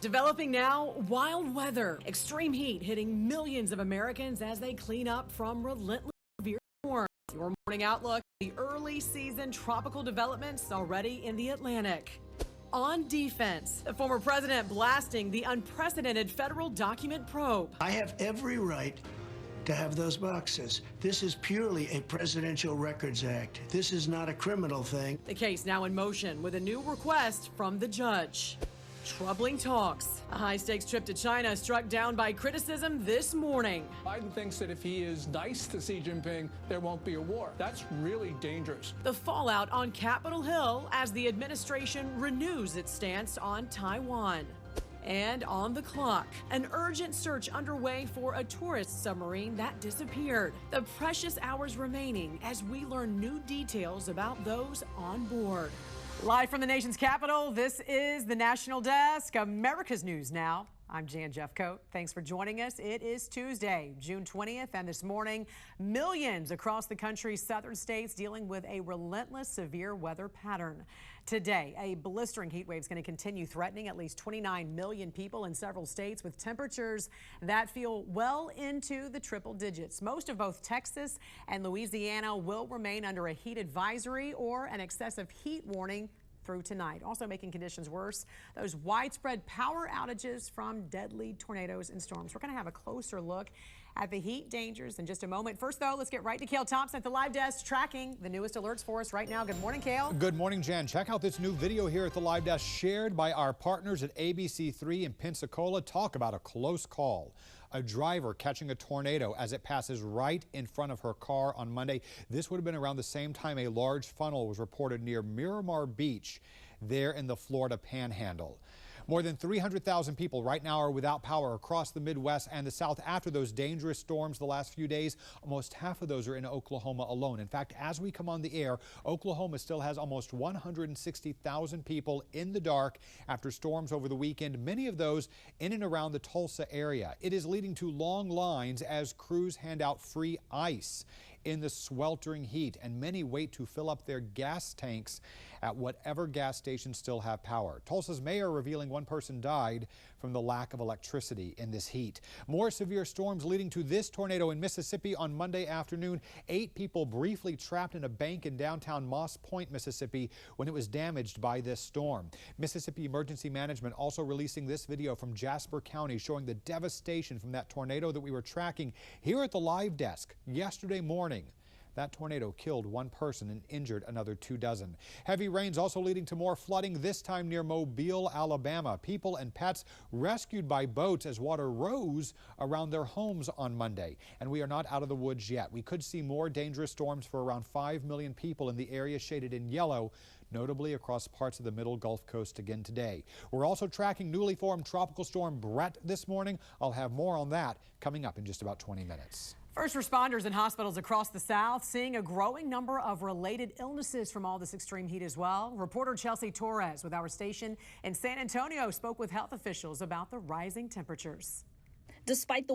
Developing now, wild weather. Extreme heat hitting millions of Americans as they clean up from relentless severe storms. Your morning outlook, the early season tropical developments already in the Atlantic. On defense, the former president blasting the unprecedented federal document probe. I have every right to have those boxes. This is purely a Presidential Records Act. This is not a criminal thing. The case now in motion with a new request from the judge. Troubling talks. A high-stakes trip to China struck down by criticism this morning. Biden thinks that if he is nice to Xi Jinping, there won't be a war. That's really dangerous. The fallout on Capitol Hill as the administration renews its stance on Taiwan. And on the clock, an urgent search underway for a tourist submarine that disappeared. The precious hours remaining as we learn new details about those on board. Live from the nation's capital, this is the National Desk, America's News Now. I'm Jan Jeffcoat. Thanks for joining us. It is Tuesday, June 20th, and this morning, millions across the country's southern states dealing with a relentless severe weather pattern. Today, a blistering heat wave is going to continue threatening at least 29 million people in several states with temperatures that feel well into the triple digits. Most of both Texas and Louisiana will remain under a heat advisory or an excessive heat warning through tonight. Also making conditions worse, those widespread power outages from deadly tornadoes and storms. We're going to have a closer look at the heat dangers in just a moment. First, though, let's get right to Cale Thompson at the live desk tracking the newest alerts for us right now. Good morning, Cale. Good morning, Jan. Check out this new video here at the live desk shared by our partners at ABC3 in Pensacola. Talk about a close call. A driver catching a tornado as it passes right in front of her car on Monday. This would have been around the same time a large funnel was reported near Miramar Beach there in the Florida Panhandle. More than 300,000 people right now are without power across the Midwest and the South after those dangerous storms the last few days. Almost half of those are in Oklahoma alone. In fact, as we come on the air, Oklahoma still has almost 160,000 people in the dark after storms over the weekend, many of those in and around the Tulsa area. It is leading to long lines as crews hand out free ice in the sweltering heat, and many wait to fill up their gas tanks at whatever gas stations still have power. Tulsa's mayor revealing one person died from the lack of electricity in this heat. More severe storms leading to this tornado in Mississippi on Monday afternoon. 8 people briefly trapped in a bank in downtown Moss Point, Mississippi, when it was damaged by this storm. Mississippi Emergency Management also releasing this video from Jasper County showing the devastation from that tornado that we were tracking here at the live desk yesterday morning. That tornado killed 1 person and injured another 24. Heavy rains also leading to more flooding, this time near Mobile, Alabama. People and pets rescued by boats as water rose around their homes on Monday. And we are not out of the woods yet. We could see more dangerous storms for around 5 million people in the area shaded in yellow, notably across parts of the middle Gulf Coast again today. We're also tracking newly formed tropical storm Brett this morning. I'll have more on that coming up in just about 20 minutes. First responders in hospitals across the South seeing a growing number of related illnesses from all this extreme heat as well. Reporter Chelsea Torres with our station in San Antonio spoke with health officials about the rising temperatures. Despite the